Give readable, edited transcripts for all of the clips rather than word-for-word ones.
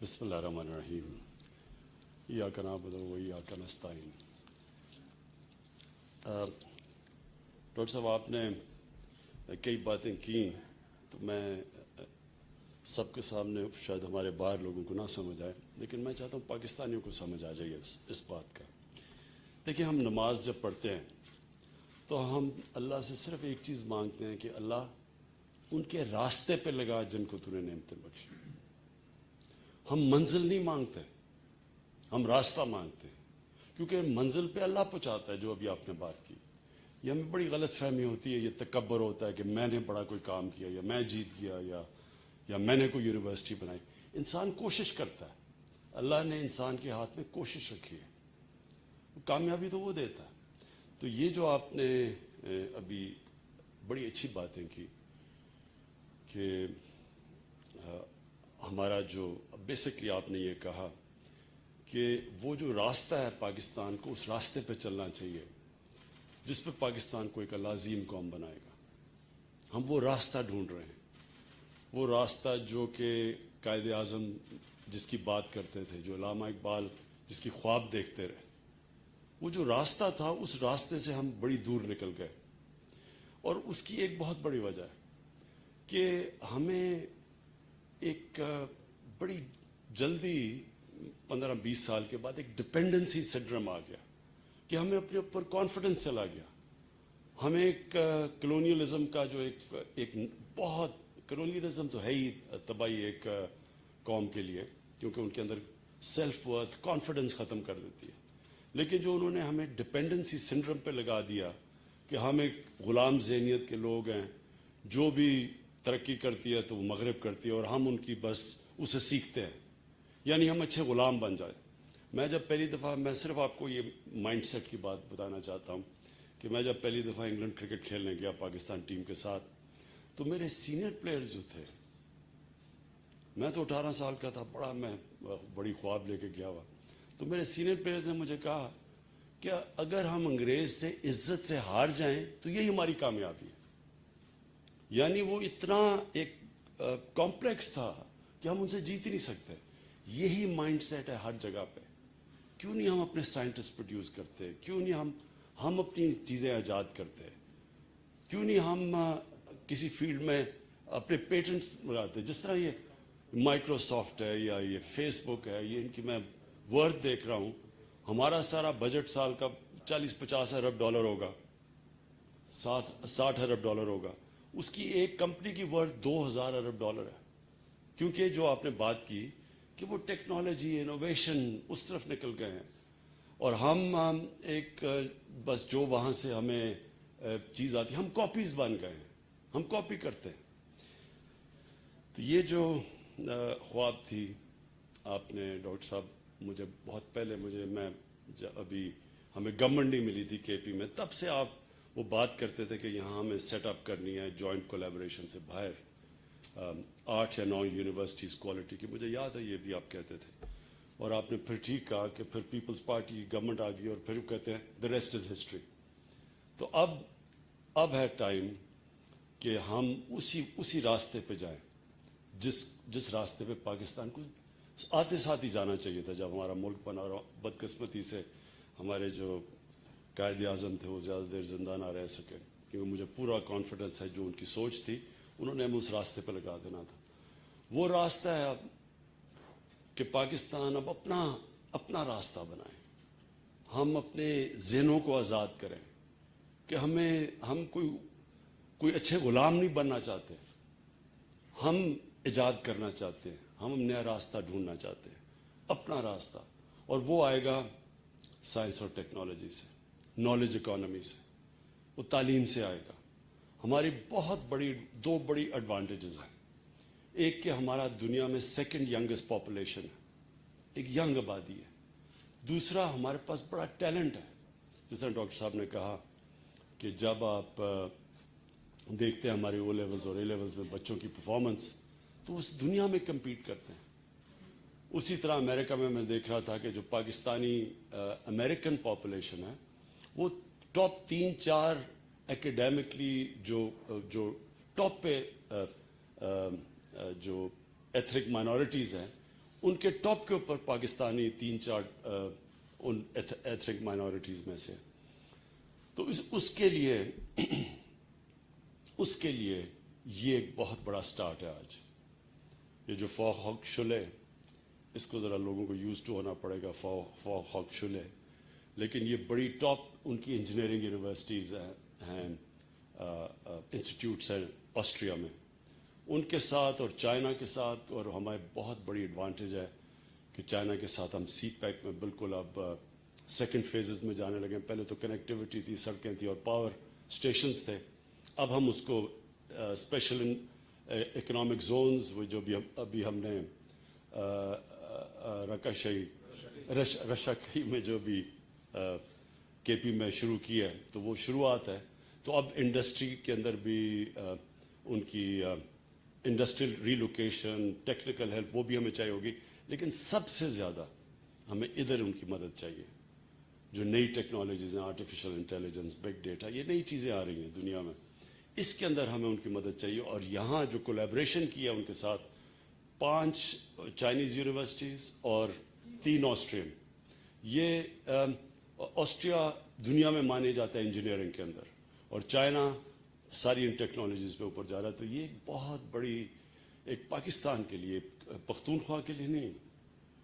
بسم اللہ الرحمن الرحیم ایاک نعبد و ایاک نستعین۔ ڈاکٹر صاحب آپ نے کئی باتیں کی تو میں سب کے سامنے شاید ہمارے باہر لوگوں کو نہ سمجھ آئے، لیکن میں چاہتا ہوں پاکستانیوں کو سمجھ آ جائے اس بات کا۔ دیکھیں، ہم نماز جب پڑھتے ہیں تو ہم اللہ سے صرف ایک چیز مانگتے ہیں کہ اللہ ان کے راستے پہ لگا جن کو تو نے نعمتیں بخشی۔ ہم منزل نہیں مانگتے، ہم راستہ مانگتے ہیں، کیونکہ منزل پہ اللہ پہنچاتا ہے۔ جو ابھی آپ نے بات کی، یہ ہمیں بڑی غلط فہمی ہوتی ہے، یہ تکبر ہوتا ہے کہ میں نے بڑا کوئی کام کیا یا میں جیت گیا یا میں نے کوئی یونیورسٹی بنائی۔ انسان کوشش کرتا ہے، اللہ نے انسان کے ہاتھ میں کوشش رکھی ہے، کامیابی تو وہ دیتا ہے۔ تو یہ جو آپ نے ابھی بڑی اچھی باتیں کی کہ ہمارا جو بیسکلی آپ نے یہ کہا کہ وہ جو راستہ ہے پاکستان کو، اس راستے پہ چلنا چاہیے جس پہ پاکستان کو ایک عظیم قوم بنائے گا۔ ہم وہ راستہ ڈھونڈ رہے ہیں، وہ راستہ جو کہ قائد اعظم جس کی بات کرتے تھے، جو علامہ اقبال جس کی خواب دیکھتے رہے، وہ جو راستہ تھا اس راستے سے ہم بڑی دور نکل گئے۔ اور اس کی ایک بہت بڑی وجہ ہے کہ ہمیں ایک بڑی جلدی 15-20 سال کے بعد ایک ڈپینڈنسی سنڈرم آ گیا کہ ہمیں اپنے اوپر کانفیڈنس چلا گیا۔ ہمیں ایک کلونیلزم کا جو ایک بہت کلونیلزم تو ہے ہی تباہی ایک قوم کے لیے، کیونکہ ان کے اندر سیلف ورتھ کانفیڈنس ختم کر دیتی ہے۔ لیکن جو انہوں نے ہمیں ڈپینڈنسی سنڈرم پہ لگا دیا کہ ہم ایک غلام ذہنیت کے لوگ ہیں، جو بھی ترقی کرتی ہے تو وہ مغرب کرتی ہے اور ہم ان کی بس اسے سیکھتے ہیں، یعنی ہم اچھے غلام بن جائیں۔ میں جب پہلی دفعہ، میں صرف آپ کو یہ مائنڈ سیٹ کی بات بتانا چاہتا ہوں کہ میں جب پہلی دفعہ انگلینڈ کرکٹ کھیلنے گیا پاکستان ٹیم کے ساتھ، تو میرے سینئر پلیئرز جو تھے، میں تو 18 سال کا تھا، میں بڑی خواب لے کے گیا ہوا، تو میرے سینئر پلیئرز نے مجھے کہا کہ اگر ہم انگریز سے عزت سے ہار جائیں تو یہی ہماری کامیابی ہے۔ یعنی وہ اتنا ایک کمپلیکس تھا کہ ہم ان سے جیت ہی نہیں سکتے۔ یہی مائنڈ سیٹ ہے ہر جگہ پہ۔ کیوں نہیں ہم اپنے سائنٹسٹ پروڈیوس کرتے؟ کیوں نہیں ہم اپنی چیزیں ایجاد کرتے؟ کیوں نہیں ہم کسی فیلڈ میں اپنے پیٹنٹس لگاتے؟ جس طرح یہ مائکروسافٹ ہے یا یہ فیس بک ہے، یہ ان کی میں ورتھ دیکھ رہا ہوں، ہمارا سارا بجٹ سال کا 40-50 ارب ڈالر ہوگا، 60 ارب ڈالر ہوگا، اس کی ایک کمپنی کی ورتھ 2000 ارب ڈالر ہے۔ کیونکہ جو آپ نے بات کی کہ وہ ٹیکنالوجی انوویشن اس طرف نکل گئے ہیں، اور ہم ایک بس جو وہاں سے ہمیں چیز آتی ہے، ہم کاپیز بن گئے ہیں، ہم کاپی کرتے ہیں۔ تو یہ جو خواب تھی آپ نے ڈاکٹر صاحب، مجھے بہت پہلے میں ابھی ہمیں گورنمنٹ نہیں ملی تھی کے پی میں، تب سے آپ وہ بات کرتے تھے کہ یہاں ہمیں سیٹ اپ کرنی ہے جوائنٹ کولیبوریشن سے باہر 8 یا 9 یونیورسٹیز کوالٹی کی، مجھے یاد ہے یہ بھی آپ کہتے تھے۔ اور آپ نے پھر ٹھیک کہا کہ پھر پیپلز پارٹی کی گورنمنٹ آ گئی اور پھر وہ کہتے ہیں the rest is history۔ تو اب ہے ٹائم کہ ہم اسی راستے پہ جائیں جس راستے پہ پاکستان کو آتے ساتھ ہی جانا چاہیے تھا جب ہمارا ملک بنا۔ اور بدقسمتی سے ہمارے جو قائد اعظم تھے وہ زیادہ دیر زندہ نہ رہ سکے، کیونکہ مجھے پورا کانفیڈنس ہے جو ان کی سوچ تھی انہوں نے ہمیں اس راستے پہ لگا دینا تھا۔ وہ راستہ ہے اب کہ پاکستان اب اپنا راستہ بنائے، ہم اپنے ذہنوں کو آزاد کریں کہ ہم کوئی اچھے غلام نہیں بننا چاہتے، ہم ایجاد کرنا چاہتے ہیں، ہم نیا راستہ ڈھونڈنا چاہتے ہیں، اپنا راستہ۔ اور وہ آئے گا سائنس اور ٹیکنالوجی سے، نالج اکانومی سے، وہ تعلیم سے آئے گا۔ ہماری دو بڑی ایڈوانٹیجز ہیں۔ ایک کہ ہمارا دنیا میں سیکنڈ ینگسٹ پاپولیشن ہے، ایک ینگ آبادی ہے۔ دوسرا، ہمارے پاس بڑا ٹیلنٹ ہے۔ جس طرح ڈاکٹر صاحب نے کہا کہ جب آپ دیکھتے ہیں ہمارے او لیولز اور اے لیولز میں بچوں کی پرفارمنس، تو اس دنیا میں کمپیٹ کرتے ہیں۔ اسی طرح امریکہ میں دیکھ رہا تھا کہ جو پاکستانی امریکن پاپولیشن ہے، وہ ٹاپ 3-4 ایکیڈیمکلی جو ٹاپ پہ جو ایتھنک مائنورٹیز ہیں، ان کے ٹاپ کے اوپر پاکستانی 3-4 ان ایتھنک مائنورٹیز میں سے. تو اس کے لیے یہ ایک بہت بڑا سٹارٹ ہے آج. یہ جو فوق شلے، اس کو ذرا لوگوں کو یوز ٹو ہونا پڑے گا، فوق شلے، لیکن یہ بڑی ٹاپ ان کی انجینئرنگ یونیورسٹیز ہیں، انسٹیٹیوٹس ہیں آسٹریا میں. ان کے ساتھ اور چائنا کے ساتھ، اور ہمارے بہت بڑی ایڈوانٹیج ہے کہ چائنا کے ساتھ ہم سی پیک میں بالکل اب سیکنڈ فیزز میں جانے لگے. پہلے تو کنیکٹیوٹی تھی، سڑکیں تھیں اور پاور اسٹیشنز تھے. اب ہم اس کو اسپیشل اکنامک زونز، وہ جو بھی ابھی ہم نے رشکی میں جو بھی کے پی میں شروع کی ہے، تو وہ شروعات ہے. تو اب انڈسٹری کے اندر بھی ان کی انڈسٹریل ریلوکیشن، ٹیکنیکل ہیلپ، وہ بھی ہمیں چاہیے ہوگی. لیکن سب سے زیادہ ہمیں ادھر ان کی مدد چاہیے. جو نئی ٹیکنالوجیز ہیں، آرٹیفیشل انٹیلیجنس، بگ ڈیٹا، یہ نئی چیزیں آ رہی ہیں دنیا میں، اس کے اندر ہمیں ان کی مدد چاہیے. اور یہاں جو کولیبریشن کی ہے ان کے ساتھ 5 چائنیز یونیورسٹیز اور 3 آسٹرین. یہ آسٹریا دنیا میں مانے جاتا ہے انجینئرنگ کے اندر، اور چائنا ساری ان ٹیکنالوجیز پہ اوپر جا رہا ہے. تو یہ ایک بہت بڑی، ایک پاکستان کے لیے، پختونخوا کے لیے نہیں،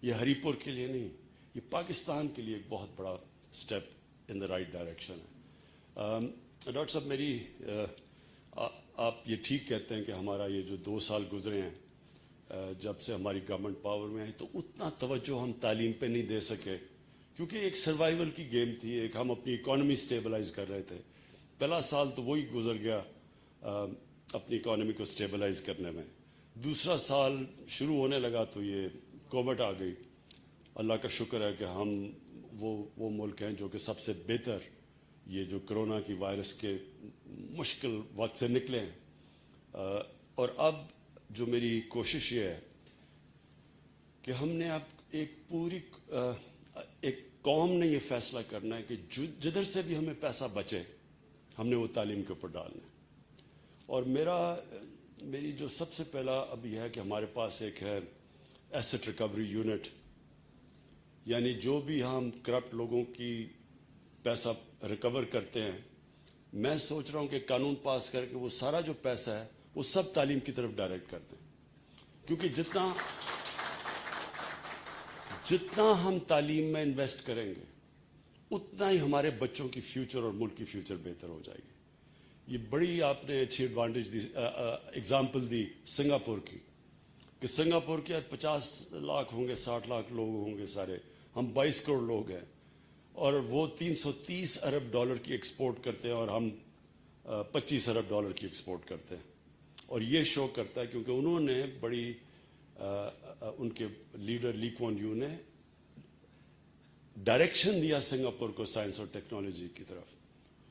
یہ ہری پور کے لیے نہیں، یہ پاکستان کے لیے ایک بہت بڑا step in the right direction ہے. ڈاکٹر صاحب، میری آپ یہ ٹھیک کہتے ہیں کہ ہمارا یہ جو 2 سال گزرے ہیں جب سے ہماری گورنمنٹ پاور میں آئی، تو اتنا توجہ ہم تعلیم پہ نہیں دے سکے، کیونکہ ایک سروائیول کی گیم تھی. ایک ہم اپنی اکانومی سٹیبلائز کر رہے تھے. پہلا سال تو وہی گزر گیا اپنی اکانومی کو سٹیبلائز کرنے میں. دوسرا سال شروع ہونے لگا تو یہ کووڈ آ گئی. اللہ کا شکر ہے کہ ہم وہ ملک ہیں جو کہ سب سے بہتر یہ جو کرونا کی وائرس کے مشکل وقت سے نکلے ہیں. اور اب جو میری کوشش یہ ہے کہ ہم نے اب ایک قوم نے یہ فیصلہ کرنا ہے کہ جدھر سے بھی ہمیں پیسہ بچے ہم نے وہ تعلیم کے اوپر ڈالنا ہے. اور میری جو سب سے پہلا اب یہ ہے کہ ہمارے پاس ایک ہے ایسٹ ریکوری یونٹ، یعنی جو بھی ہم کرپٹ لوگوں کی پیسہ ریکور کرتے ہیں، میں سوچ رہا ہوں کہ قانون پاس کر کے وہ سارا جو پیسہ ہے وہ سب تعلیم کی طرف ڈائریکٹ کر دیں. کیونکہ جتنا ہم تعلیم میں انویسٹ کریں گے اتنا ہی ہمارے بچوں کی فیوچر اور ملک کی فیوچر بہتر ہو جائے گی. یہ بڑی آپ نے اچھی ایڈوانٹیج دی، ایگزامپل دی سنگاپور کی، کہ سنگاپور کے 50 لاکھ ہوں گے، 60 لاکھ لوگ ہوں گے سارے، ہم 22 کروڑ لوگ ہیں، اور وہ 330 ارب ڈالر کی ایکسپورٹ کرتے ہیں اور ہم 25 ارب ڈالر کی ایکسپورٹ کرتے ہیں. اور یہ شو کرتا ہے کیونکہ انہوں نے بڑی ان کے لیڈر لی کوان یو نے ڈائریکشن دیا سنگاپور کو سائنس اور ٹیکنالوجی کی طرف.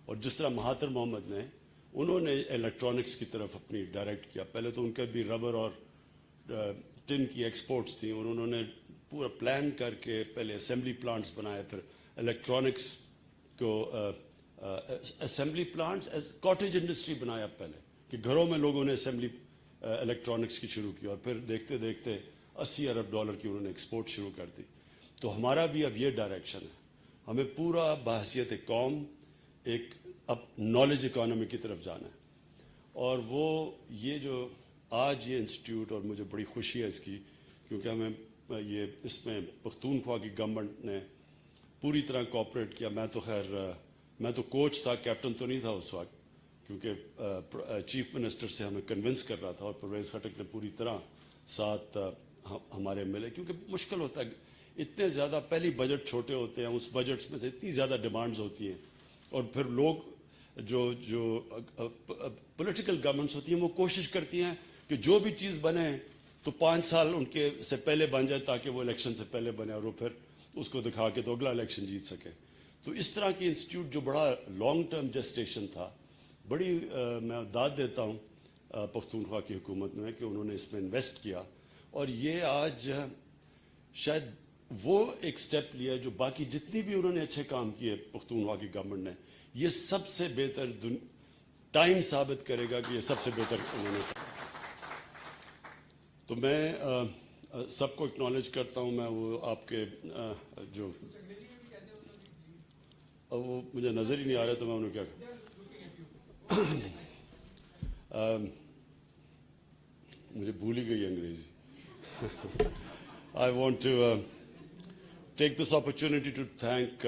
اور جس طرح مہاتر محمد نے، انہوں نے الیکٹرانکس کی طرف اپنی ڈائریکٹ کیا. پہلے تو ان کے بھی ربر اور ٹن کی ایکسپورٹس تھیں، اور انہوں نے پورا پلان کر کے پہلے اسمبلی پلانٹس بنائے، پھر الیکٹرانکس کو اسمبلی پلانٹس کاٹیج انڈسٹری بنایا پہلے، کہ گھروں میں لوگوں نے اسمبلی الیکٹرانکس کی شروع کی، اور پھر دیکھتے دیکھتے 80 ارب ڈالر کی انہوں نے ایکسپورٹ شروع کر دی. تو ہمارا بھی اب یہ ڈائریکشن ہے، ہمیں پورا بحیثیت قوم ایک اب نالج اکانومی کی طرف جانا ہے. اور وہ یہ جو آج یہ انسٹیٹیوٹ، اور مجھے بڑی خوشی ہے اس کی، کیونکہ ہمیں اس میں پختونخوا کی گورنمنٹ نے پوری طرح کوآپریٹ کیا. میں تو کوچ تھا، کیپٹن تو نہیں تھا اس وقت، کیونکہ چیف منسٹر سے ہمیں کنونس کر رہا تھا، اور پرویز خٹک نے پوری طرح ساتھ ہمارے ملے. کیونکہ مشکل ہوتا ہے، اتنے زیادہ پہلی بجٹ چھوٹے ہوتے ہیں، اس بجٹس میں سے اتنی زیادہ ڈیمانڈز ہوتی ہیں، اور پھر لوگ جو پولیٹیکل گورنمنٹس ہوتی ہیں وہ کوشش کرتی ہیں کہ جو بھی چیز بنے تو 5 سال ان کے سے پہلے بن جائے، تاکہ وہ الیکشن سے پہلے بنے، اور وہ پھر اس کو دکھا کے تو اگلا الیکشن جیت سکے. تو اس طرح کی انسٹیٹیوٹ جو بڑا لانگ ٹرم جسٹیشن تھا، بڑی میں داد دیتا ہوں پختونخوا کی حکومت میں کہ انہوں نے اس میں انویسٹ کیا. اور یہ آج شاید وہ ایک سٹیپ لیا جو باقی جتنی بھی انہوں نے اچھے کام کیے پختونخوا کی گورنمنٹ نے، یہ سب سے بہتر ٹائم ثابت کرے گا کہ یہ سب سے بہتر انہوں نے. تو میں سب کو اکنالج کرتا ہوں میں. وہ آپ کے جو وہ مجھے نظر ہی نہیں آ رہا تو میں انہوں کیا مجھے بھول ہی گئی انگریزی. I want to take this opportunity to thank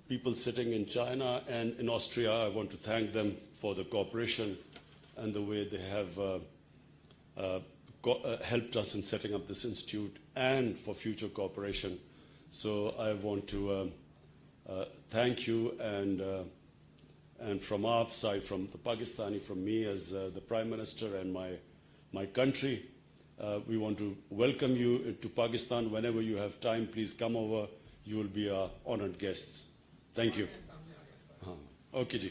people sitting in China and in Austria. I want to thank them for the cooperation and the way they have helped us in setting up this institute and for future cooperation. So I want to thank you, and from our side, from the Pakistani, from me as the Prime Minister and my country, we want to welcome you to Pakistan. Whenever you have time, please come over. You will be our honored guests. Thank you. Okay, ji.